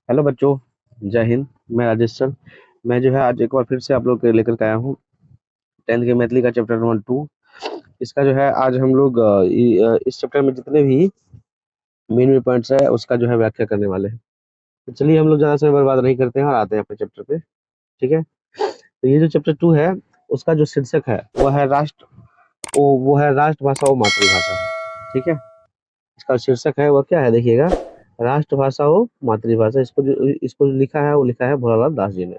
Hello बच्चों। जय हिंद। मैं राजेश सर। मैं जो है आज एक बार फिर से आप लोग के लेकर के आया हूँ 10th के मैथिली का चैप्टर नंबर 2। इसका जो है आज हम लोग इस चैप्टर में जितने भी मेन मेन पॉइंट्स है उसका जो है व्याख्या करने वाले हैं। तो चलिए हम लोग ज़्यादा समय बर्बाद नहीं करते हैं और आते हैं अपने चैप्टर पे। ठीक है। तो ये जो चैप्टर 2 है उसका जो शीर्षक है वो है राष्ट्रभाषा और मातृभाषा। ठीक है। इसका शीर्षक है वह क्या है देखिएगा, राष्ट्रभाषा और मातृभाषा। इसको जो लिखा है वो लिखा है भोलालाल दास जी ने।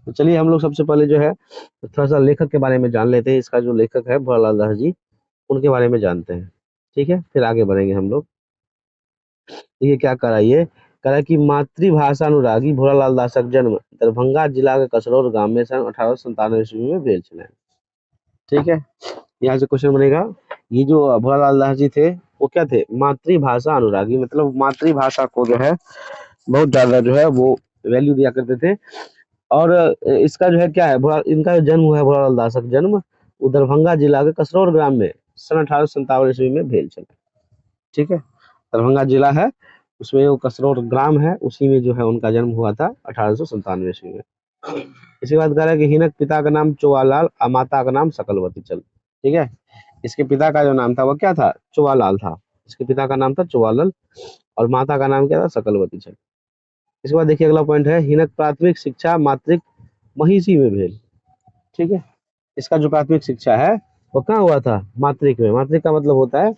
तो चलिए हम लोग सबसे पहले जो है थोड़ा सा लेखक के बारे में जान लेते हैं। इसका जो लेखक है भोलालाल दास जी, उनके बारे में जानते हैं। ठीक है, फिर आगे बढ़ेंगे हम लोग। ये क्या करा, ये करा कि मातृभाषा अनुरागी भोलालाल दासक जन्म दरभंगा जिला के कसरौर गांव में सन 1897 ईस्वी में भेल छलै। ठीक है। यहाँ से क्वेश्चन बनेगा, ये जो भोलालाल दास जी थे वो क्या थे, मातृभाषा अनुरागी, मतलब मातृभाषा को जो है बहुत ज्यादा जो है वो वैल्यू दिया करते थे। और इसका जो है क्या है, इनका जो जन्म हुआ है भोलालाल दासक जन्म वो दरभंगा जिला के कसरौर ग्राम में सन 1897 ईस्वी में भेल छलै। ठीक है। दरभंगा जिला है, उसमें वो कसरौर ग्राम है, उसी में जो है उनका जन्म हुआ था 1897 ईस्वी में। इसके बाद कह रहा है कि हिनक पिता का नाम चोवालाल और माता का नाम सकलवती चल। ठीक है। इसके पिता का जो नाम था वो क्या था, चोवालाल था। इसके पिता का नाम था चोवालाल और माता का नाम क्या था, सकलवती चल। इसके बाद देखिए अगला पॉइंट है, हिनक प्राथमिक शिक्षा मातृक महिषी में भेल। ठीक है। इसका जो प्राथमिक शिक्षा है वो कहाँ हुआ था, मातृक में। मातृक का मतलब होता है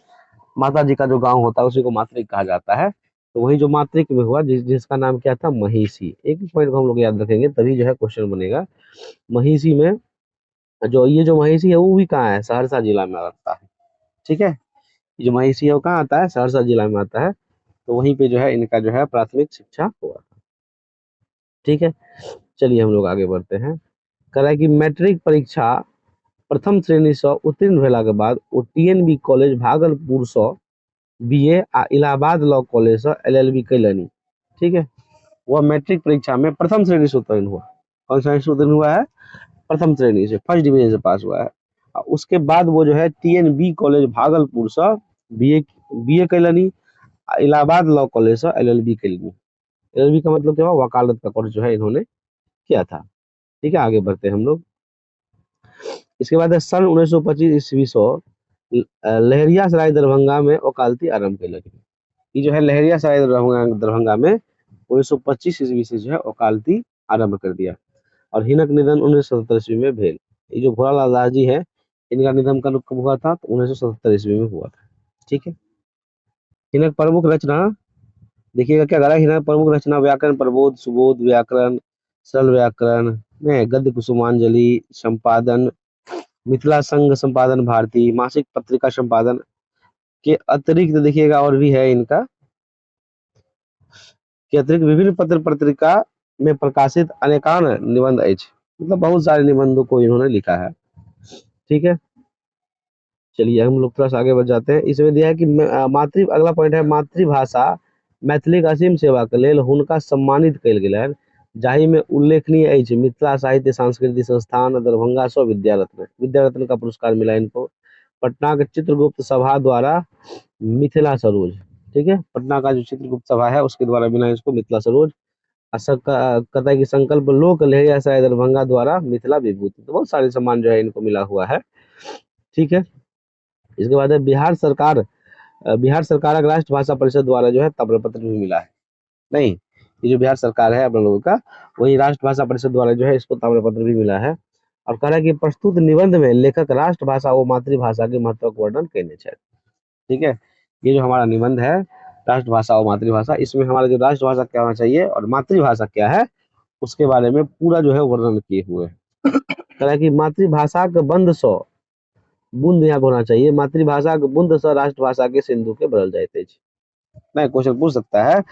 माता जी का जो गांव होता है उसी को मातृक कहा जाता है। तो वही जो मातृक में हुआ जिसका नाम क्या था, महिषी। एक ही पॉइंट को हम लोग याद रखेंगे तभी जो है क्वेश्चन बनेगा। महिषी में, जो ये जो महिषी है वो भी कहाँ है, सहरसा जिला में आता है। ठीक है। ये जो महिषी है वो कहाँ आता है, सहरसा जिला में आता है। तो वहीं पे जो है इनका जो है प्राथमिक शिक्षा हुआ। ठीक है। चलिए हम लोग आगे बढ़ते हैं। कह रहा है कि मैट्रिक परीक्षा प्रथम श्रेणी से उत्तीर्ण भेला के बाद ओ टीएनबी कॉलेज भागलपुर से बीए आ इलाहाबाद लॉ कॉलेज से एलएलबी कैलनी। ठीक है। वह मैट्रिक परीक्षा में प्रथम श्रेणी से उत्तीर्ण हुआ। कौन सा से उत्तीर्ण हुआ है, प्रथम श्रेणी से, फर्स्ट डिवीजन से पास हुआ है। और उसके बाद वो जो है टीएनबी कॉलेज भागलपुर से बीए बीए कैलनी, इलाहाबाद लॉ कॉलेज से एलएलबी कैलनी। एलएलबी का मतलब क्या हुआ, वकालत का कोर्स जो है इन्होंने किया था। ठीक है, आगे बढ़ते हैं हम लोग। इसके बाद है सन 1925 ईस्वी से लहरियासराय दरभंगा में वकालती आरंभ कैलक। ये जो है लहरियासराय दरभंगा में 1925 ईस्वी से जो है वकालती आरंभ कर दिया। और हिनक निधन 1977 ईस्वी में भेल। ये जो भोलालाल दास जी है इनका निधन कब हुआ था, तो 1977 ईस्वी में हुआ था। ठीक है। हिनक प्रमुख रचना देखिएगा क्या करा, हिनक प्रमुख रचना व्याकरण प्रबोध, सुबोध व्याकरण, सरल व्याकरण, गद्य कुसुमांजलि संपादन, मिथिला संघ संपादन भारती, मासिक पत्रिका संपादन के अतिरिक्त देखिएगा और भी है इनका, के अतिरिक्त विभिन्न पत्र पत्रिका में प्रकाशित अनेकान निबंध अछि। मतलब बहुत सारे निबंधों को इन्होंने लिखा है। ठीक है। चलिए हम लोग थोड़ा सा आगे बढ़ जाते हैं। इसमें दिया है कि अगला पॉइंट है, मातृभाषा मैथिलीक असीम सेवा के लेल हुनका सम्मानित कयल गेलनि, जाहि में उल्लेखनीय अछि मिथिला साहित्य सांस्कृतिक संस्थान दरभंगा से विद्या रत्न का पुरस्कार मिला इनको। पटना के चित्रगुप्त सभा द्वारा मिथिला सरोज। ठीक है, पटना का जो चित्रगुप्त सभा है उसके द्वारा मिला इसको मिथिला सरोज। कहता है कि संकल्प लोक लहरियासराय दरभंगा द्वारा मिथिला विभूति। तो बहुत सारे सम्मान जो है इनको मिला हुआ है। ठीक है। इसके बाद है बिहार सरकार राष्ट्रभाषा परिषद द्वारा जो है ताम्रपत्र भी मिला है। नहीं, ये जो बिहार सरकार है अपने लोगों का, वही राष्ट्रभाषा परिषद द्वारा जो है इसको ताम्रपत्र भी मिला है। और कह रहा है कि प्रस्तुत निबंध में लेखक राष्ट्रभाषा और मातृभाषा के महत्व का वर्णन करने चाहिए। ठीक है। ये जो हमारा निबंध है राष्ट्रभाषा और मातृभाषा, इसमें हमारा जो राष्ट्रभाषा क्या होना चाहिए और मातृभाषा क्या है उसके बारे में पूरा जो है वर्णन किए हुए हैं। कह रहा है कि मातृभाषा के बंध सौ बूंद यहाँ होना चाहिए, मातृभाषा के बूंद से राष्ट्रभाषा के सिंधु के भरल जाते। नहीं, क्वेश्चन पूछ सकता है,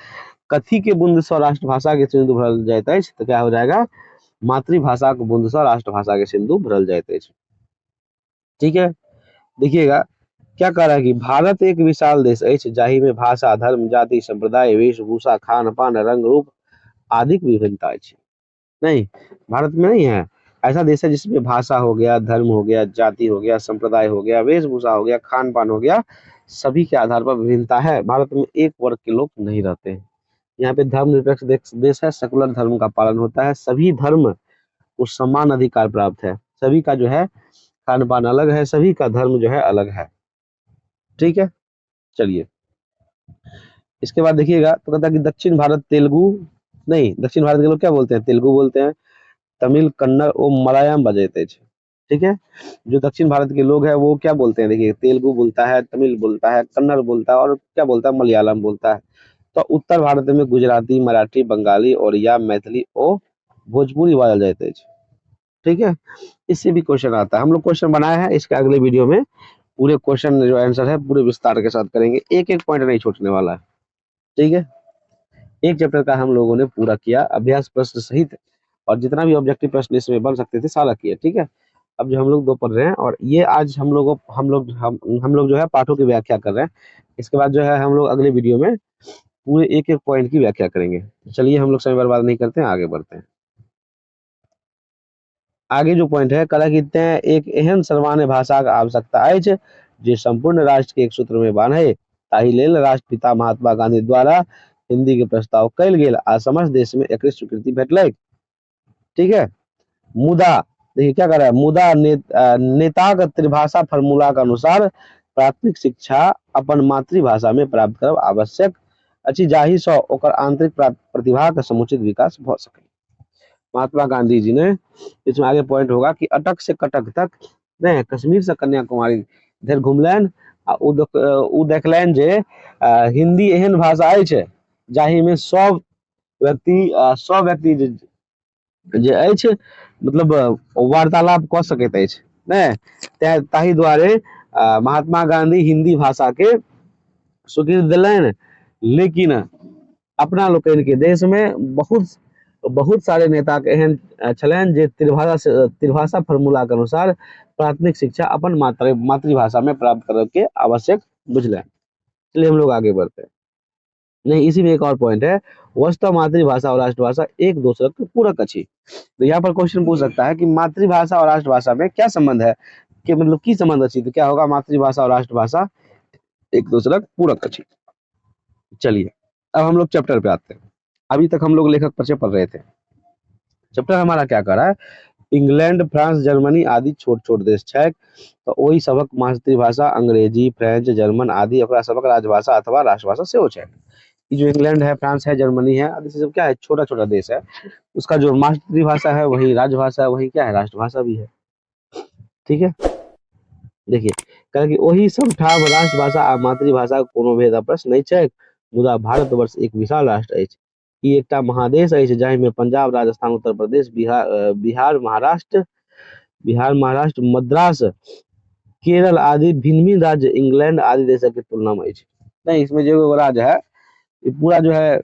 कथी के बूंद से राष्ट्रभाषा के सिंधु भरल जाते, तो क्या हो जाएगा, मातृभाषा के बूंद से राष्ट्रभाषा के सिंधु भरल जाते। ठीक है। देखिएगा क्या कह रहा है कि भारत एक विशाल देश है जाहि में भाषा, धर्म, जाति, संप्रदाय, वेशभूषा, खान पान, रंग रूप आदि विभिन्नता है। नहीं, भारत में नहीं है। ऐसा देश है जिसमें भाषा हो गया, धर्म हो गया, जाति हो गया, संप्रदाय हो गया, वेशभूषा हो गया, खान पान हो गया, सभी के आधार पर विभिन्नता है। भारत में एक वर्ग के लोग नहीं रहते हैं। यहाँ पे धर्मनिरपेक्ष देश है, सेकुलर धर्म का पालन होता है, सभी धर्म को समान अधिकार प्राप्त है, सभी का जो है खान पान अलग है, सभी का धर्म जो है अलग है। ठीक है, चलिए इसके बाद देखिएगा, तो कहता है कि दक्षिण भारत तेलुगु, नहीं, दक्षिण भारत के लोग क्या बोलते हैं, तेलुगु बोलते हैं, तमिल, कन्नड़ और मलयालम बजते थे। ठीक है, जो दक्षिण भारत के लोग हैं वो क्या बोलते हैं, देखिए तेलुगु बोलता है, तमिल बोलता है, कन्नड़ बोलता है और क्या बोलता है, मलयालम बोलता है। तो उत्तर भारत में गुजराती, मराठी, बंगाली और या मैथिली और भोजपुरी बोला जाते हैं। ठीक है, इससे भी क्वेश्चन आता है, हम लोग क्वेश्चन बनाए हैं, इसके अगले वीडियो में पूरे क्वेश्चन जो आंसर है पूरे विस्तार के साथ करेंगे, एक एक पॉइंट नहीं छूटने वाला है। ठीक है, एक चैप्टर का हम लोगों ने पूरा किया अभ्यास प्रश्न सहित, और जितना भी ऑब्जेक्टिव प्रश्न इसमें बन सकते थे सारा किया। ठीक है, अब जो हम लोग दो पढ़ रहे हैं, और ये आज हम लोग जो है पाठों की व्याख्या कर रहे हैं। इसके बाद जो है हम लोग अगले वीडियो में पूरे एक एक पॉइंट की व्याख्या करेंगे। तो चलिए हम लोग समय बर्बाद नहीं करते हैं, आगे बढ़ते हैं। आगे जो पॉइंट है, कला कहते हैं एक एहन सर्वमान्य भाषा के आवश्यकता है जे संपूर्ण राष्ट्र के एक सूत्र में बांधे, ताहि लेल राष्ट्रपिता महात्मा गांधी द्वारा हिंदी के प्रस्ताव कल गेल आ समस्त देश में एकरे स्वीकृति भेटलैक। ठीक है, मुदा देखिए क्या कर रहा है, मुदा नेताक त्रिभाषा फार्मूला के अनुसार प्राथमिक शिक्षा अपन मातृभाषा में प्राप्त करब आवश्यक अछि, जाहि सँ ओकर आंतरिक प्रतिभा का समुचित विकास भ सके। महात्मा गांधी जी ने, इसमें आगे पॉइंट होगा कि अटक से कटक तक नहीं, कश्मीर से कन्याकुमारी इधर घुमलनि आ उ देखलनि जे हिंदी एहन भाषा अछि जाहि में सब व्यक्ति जे अछि मतलब वार्तालाप कऽ सकैत अछि ने, ताहि दुआरे महात्मा गांधी हिंदी भाषा के स्वीकृति दिलनि। लेकिन अपना लोकनि के देश में बहुत बहुत सारे नेता के एहन छलनि जे त्रिभाषा फार्मूला के अनुसार प्राथमिक शिक्षा अपन मातृभाषा में प्राप्त करने के आवश्यक बुझलनि। चलिए हम लोग आगे बढ़ते हैं। नहीं, इसी में एक और पॉइंट है, वस्तु मातृभाषा और राष्ट्रभाषा एक दूसरे के पूरक अच्छी। तो यहाँ पर क्वेश्चन पूछ सकता है कि मातृभाषा और राष्ट्रभाषा में क्या संबंध है, कि मतलब की संबंध अच्छी, तो क्या होगा, मातृभाषा और राष्ट्रभाषा एक दूसरे के पूरक अच्छी। चलिए अब हम लोग चैप्टर पे आते हैं। अभी तक हम लोग लेखक परिचय पढ़ रहे थे, चैप्टर हमारा क्या कर रहा है, इंग्लैंड, फ्रांस, जर्मनी आदि छोट छोट देश है, तो वही सबक मातृभाषा अंग्रेजी, फ्रेंच, जर्मन आदि ओकरा सबक राजभाषा अथवा राष्ट्रभाषा सेहो है। जो इंग्लैंड है, फ्रांस है, जर्मनी है आदि सब क्या है, छोटा छोटा देश है, उसका जो मातृभाषा है वही राजभाषा है, वही क्या है, राष्ट्रभाषा भी है। ठीक है, देखिए कहे कि वही सब ठाम राष्ट्रभाषा आ मातृभाषा कोनो भेद प्रश्न नहीं है, मुदा भारतवर्ष एक विशाल राष्ट्र अछि, ई एकटा महादेश अछि जाहि में पंजाब, राजस्थान, उत्तर प्रदेश, बिहार, महाराष्ट्र, मद्रास, केरल आदि भिन्न भिन्न राज्य इंग्लैंड आदि देशों की तुलना में अछि। नहीं, इसमें जो राज्य है ये पूरा जो है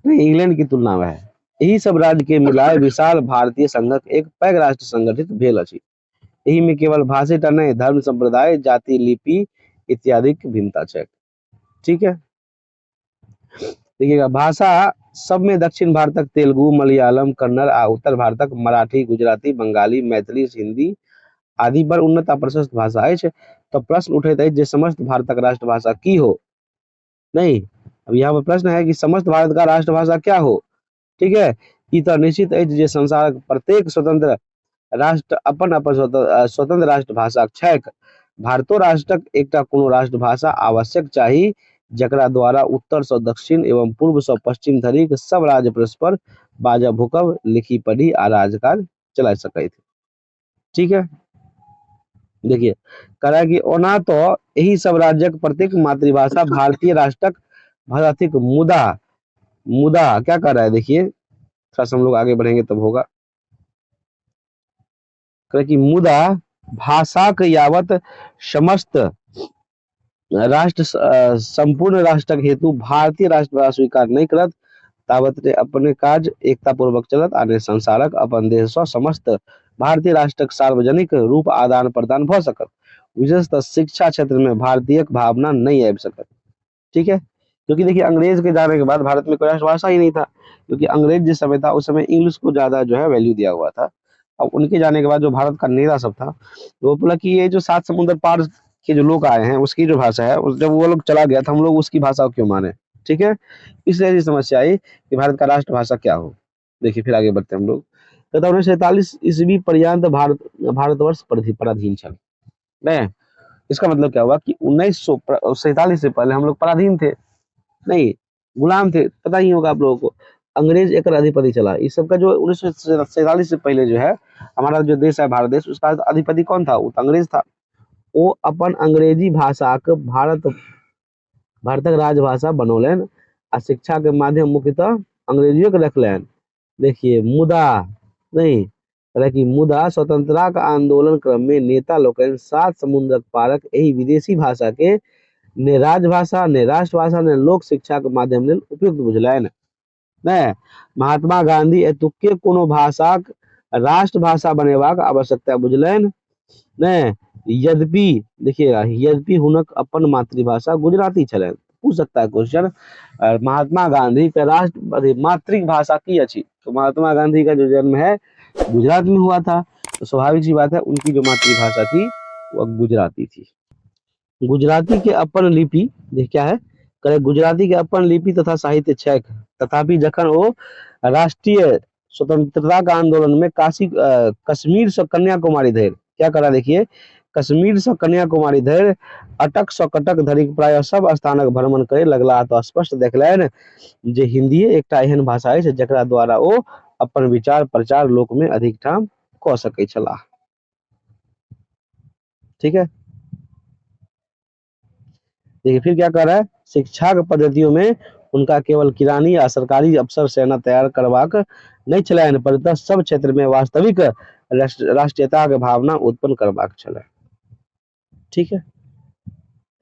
इंग्लैंड की तुलना में है। यही सब राज्य के मिलाए विशाल भारतीय संघक एक पैघ राष्ट्र संगठित भेल अछि। यही में केवल भाषा नहीं, धर्म, संप्रदाय, जाति, लिपि इत्यादि की भिन्नता है। ठीक है, देखिएगा भाषा सब में दक्षिण भारतक तेलुगु, मलयालम, कन्नड़ आ उत्तर भारतक मराठी, गुजराती, बंगाली, मैथिली, हिंदी आदि पर उन्नत आ प्रशस्त भाषा है। तो प्रश्न उठैत अछि जे समस्त भारतक राष्ट्रभाषा की हो। नहीं, अब यहाँ पर प्रश्न है कि समस्त भारत का राष्ट्रभाषा क्या हो। ठीक है, ई तो निश्चित है जे संसारक प्रत्येक स्वतंत्र राष्ट्र अपन अपन स्वतंत्र राष्ट्रभाषा छैक। भारतो राष्ट्रक एकटा कोनो राष्ट्रभाषा आवश्यक चाही जकरा द्वारा उत्तर से दक्षिण एवं पूर्व से पश्चिम धरि सब राज्य परस्पर बाजब, भूकब, लिखी पढ़ी आ राजकाज चला सकै। ठीक है, देखिए करा कि ओना तो यही सब राज्यक प्रत्येक मातृभाषा भारतीय राष्ट्रक भाषा, मुदा मुदा क्या कर रहा है, देखिए थोड़ा सा हम लोग आगे बढ़ेंगे तब होगा, कि मुदा भाषा के यावत समस्त राष्ट्र संपूर्ण राष्ट्रक हेतु भारतीय राष्ट्रभाषा स्वीकार नहीं करत, तावत रे अपने काज एकता पूर्वक चलत, आने संसारक अपन देश से समस्त भारतीय राष्ट्रक सार्वजनिक रूप आदान प्रदान भ सकत, विशेषतः शिक्षा क्षेत्र में भारतीय भावना नहीं आ सकत। ठीक है, क्योंकि देखिए अंग्रेज के जाने के बाद भारत में कोई राष्ट्रभाषा ही नहीं था, क्योंकि अंग्रेज जिस समय था उस समय इंग्लिश को ज्यादा जो है वैल्यू दिया हुआ था। अब उनके जाने के बाद जो भारत का नेता सब था वो बोला कि ये जो 7 समुद्र पार के जो लोग आए हैं उसकी जो भाषा है, जब वो लोग चला गया था हम लोग उसकी भाषा क्यों माने। ठीक है, इसलिए ऐसी समस्या आई कि भारत का राष्ट्रभाषा क्या हो। देखिए फिर आगे बढ़ते हैं हम लोग। कहता 1947 ईस्वी पर्यंत भारतवर्ष पराधीन छल। नहीं, इसका मतलब क्या हुआ कि 1947 से पहले हम लोग पराधीन थे, नहीं गुलाम थे। पता ही होगा आप लोगों को, अंग्रेज एक अधिपति चला। इस सब का जो 1947 से पहले जो है हमारा जो देश है भारत देश, उसका अधिपति कौन था? वो तो अंग्रेज था। वो अपन अंग्रेजी भाषा के भारतक राजभाषा बनौलन आ शिक्षा के माध्यम मुख्यतः अंग्रेजियों के रखलन। देखिए मुदा नहीं, हालांकि मुदा स्वतंत्रता का आंदोलन क्रम में नेता लोकन सात समुद्रक पारक यही विदेशी भाषा के ने राजभाषा ने राष्ट्रभाषा ने लोक शिक्षा के माध्यम लेल उपयुक्त बुझलनि। ने महात्मा गांधी एतुक्के कोनो भाषाक राष्ट्रभाषा बनेबाक आवश्यकता बुझलनि। ने यद्यपि देखिएगा, यद्यपि हुनक अपन मातृभाषा गुजराती छलनि। पूछ सकता है क्वेश्चन, महात्मा गांधी का मातृभाषा की अच्छी, तो महात्मा गांधी का जो जन्म है गुजरात में हुआ था, तो स्वाभाविक सी बात है उनकी जो मातृभाषा थी वह गुजराती थी। गुजराती के अपन लिपि देख क्या है, करे गुजराती के अपन लिपि तथा साहित्य छैक, तथापि जखन वो राष्ट्रीय स्वतंत्रता का आंदोलन में कश्मीर से कन्याकुमारी धरि क्या करा, देखिए कश्मीर से कन्याकुमारी धरि अटक से कटक धरि प्राय सब स्थानक भ्रमण करे लगला, तो स्पष्ट देखलनि जे हिंदी एकटा एहन भाषा है जकरा द्वारा वो अपन विचार प्रचार लोक में अधिक ठाम क सकै छलाह। ठीक है, देखिए फिर क्या कर रहा है, शिक्षा के पद्धतियों में उनका केवल किरानी या सरकारी अफसर सेना तैयार करवाक नहीं छलनि, पर सब क्षेत्र में वास्तविक राष्ट्रीयता के भावना उत्पन्न करवाक छल। ठीक है,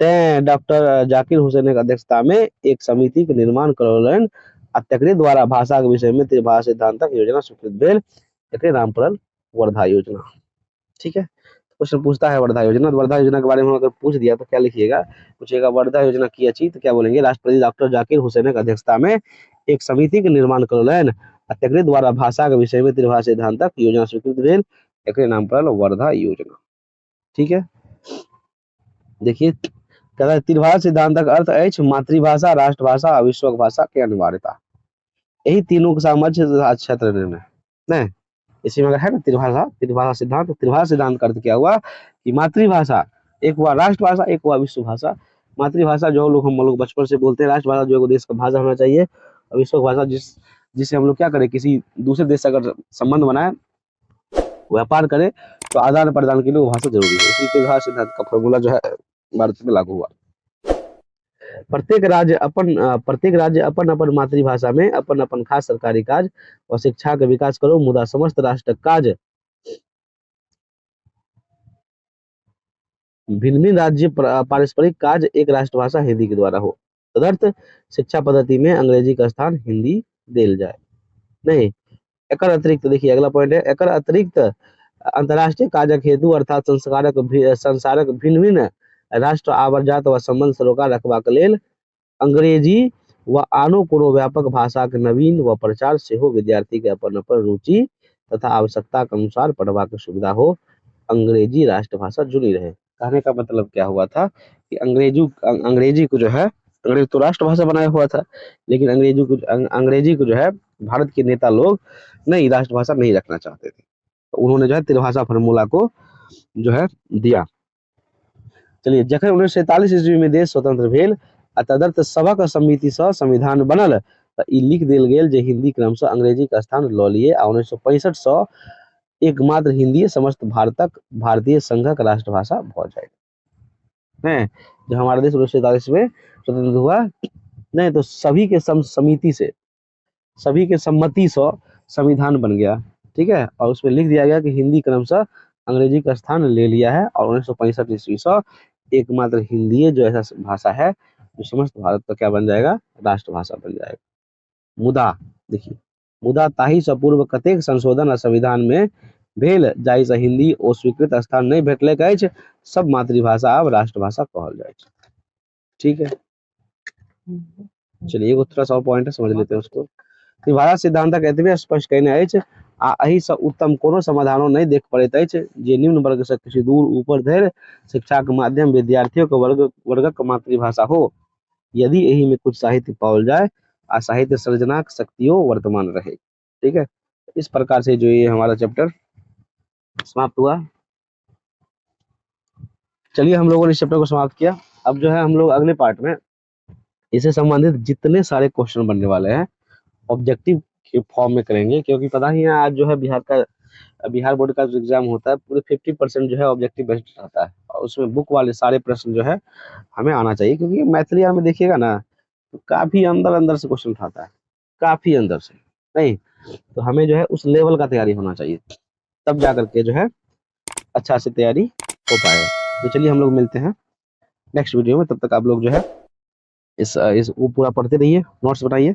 तैं डॉक्टर जाकिर हुसैन के अध्यक्षता में एक समिति के निर्माण करौलनि आ तकरे द्वारा भाषा के विषय में त्रिभाषा सिद्धांतक योजना स्वीकृत भेल, एकरे नाम पड़ल वर्धा योजना। ठीक है, क्वेश्चन पूछता है वर्धा योजना, तो वर्धा योजना के बारे में अगर पूछ दिया तो क्या लिखिएगा, पूछेगा वर्धा योजना की अच्छी, तो क्या बोलेंगे, राष्ट्रपति डॉक्टर जाकिर हुसैन की अध्यक्षता में एक समिति के निर्माण करौलनि आ तकरे द्वारा भाषा के विषय में त्रिभाषा सिद्धांतक योजना स्वीकृत भेल, एकरे नाम पड़ल वर्धा योजना। ठीक है, देखिए त्रिभाषा सिद्धांत का अर्थ है मातृभाषा, राष्ट्रभाषा और विश्वक भाषा के अनिवार्यता, यही तीनों के सामंजस्य तथा क्षेत्र निर्णय नहीं। इसी में है ना त्रिभाषा सिद्धांत। त्रिभाषा सिद्धांत का अर्थ क्या हुआ कि मातृभाषा एक हुआ, राष्ट्रभाषा एक हुआ विश्व भाषा। मातृभाषा जो हम लोग बचपन से बोलते हैं, राष्ट्रभाषा जो देश का भाषा होना चाहिए, और विश्व भाषा जिसे हम लोग क्या करें, किसी दूसरे देश से अगर संबंध बनाए, व्यापार करें, तो आदान प्रदान के लिए वो भाषा जरूरी है। इसी त्रिभाषा सिद्धांत का फॉर्मूला जो है भारत में लागू हुआ। प्रत्येक राज्य अपन अपन मातृभाषा में अपन अपन खास सरकारी काज और शिक्षा के विकास करो, मुदा समस्त राष्ट्र काज भिन्न भिन्न राज्य पारस्परिक काज एक राष्ट्रभाषा हिंदी के द्वारा हो। तदर्थ शिक्षा पद्धति में अंग्रेजी का स्थान हिंदी देल जाए। नहीं, एकर अतिरिक्त देखिए अगला पॉइंट है, एकर अतिरिक्त अंतर्राष्ट्रीय काजक हेतु अर्थात संसारक भिन्न भिन्न राष्ट्र आवर्जात व संबंध सरोकार रखबाक लेल अंग्रेजी व आनो कोनो व्यापक भाषा के नवीन व प्रचार से हो विद्यार्थी के अपन अपन रुचि तथा आवश्यकता के अनुसार पढ़वा सुविधा हो, अंग्रेजी राष्ट्रभाषा जुड़ी रहे। कहने का मतलब क्या हुआ था कि अंग्रेजी को जो है, अंग्रेजी तो राष्ट्रभाषा बनाया हुआ था, लेकिन अंग्रेजी को जो है भारत के नेता लोग नहीं राष्ट्रभाषा नहीं रखना चाहते थे, तो उन्होंने जो है त्रिभाषा फार्मूला को जो है दिया। चलिए, जखन 1947 ईस्वी में देश स्वतंत्र भेल आ तदर्थ सभक समिति से संविधान बनल, तो ई लिख देल गेल जे हिंदी क्रमशः अंग्रेजी का स्थान लऽ लिए आ 1965 से एकमात्र हिंदी समस्त भारतक भारतीय संघक राष्ट्रभाषा भ जाए। नहीं, जब हमारा देश 1947 में स्वतंत्र हुआ नहीं, तो सभी के समिति से, सभी के सम्मति से संविधान बन गया। ठीक है, और उसमें लिख दिया गया कि हिंदी क्रमशः अंग्रेजी का स्थान ले लिया है और 1965 ईस्वी से एकमात्र हिंदी जो ऐसा भाषा है जो समस्त भारत का क्या बन जाएगा, राष्ट्रभाषा बन जाएगा। मुदा देखिए, मुदा ताही से पूर्व कतेक संशोधन आ संविधान में भेल जाहि से हिंदी ओ स्वीकृत स्थान नहीं भेटलक अछि, सब मातृभाषा अब राष्ट्रभाषा कहल जाए। ठीक है, चलिए एगो थोड़ा सा पॉइंट है, समझ लेते हैं उसको। त्रिभाषा सिद्धांत एतबे स्पष्ट कहने अछि आ एहि से उत्तम कोनो समाधानो नहीं देख पड़ैत अछि जे निम्न वर्ग से किसी दूर ऊपर धरि शिक्षा के माध्यम विद्यार्थियों के वर्गक मातृभाषा हो। यदि यही में कुछ साहित्य पाओल जाए, आ साहित्य सर्जनाक शक्तियों वर्तमान रहे। ठीक है, इस प्रकार से जो ये हमारा चैप्टर समाप्त हुआ। चलिए हम लोगों ने इस चैप्टर को समाप्त किया। अब जो है हम लोग अगले पार्ट में इससे संबंधित जितने सारे क्वेश्चन बनने वाले हैं ऑब्जेक्टिव के फॉर्म में करेंगे, क्योंकि पता ही है आज जो है बिहार बोर्ड का जो एग्जाम होता है पूरे 50% जो है ऑब्जेक्टिव बेस्ड रहता है, और उसमें बुक वाले सारे प्रश्न जो है हमें आना चाहिए, क्योंकि मैथिली में देखिएगा ना तो काफी अंदर अंदर से क्वेश्चन उठाता है, काफी अंदर से। नहीं तो हमें जो है उस लेवल का तैयारी होना चाहिए, तब जा करके जो है अच्छा से तैयारी हो पाएगा। तो चलिए हम लोग मिलते हैं नेक्स्ट वीडियो में, तब तक आप लोग जो है इस वो पूरा पढ़ते रहिए, नोट्स बनाइए।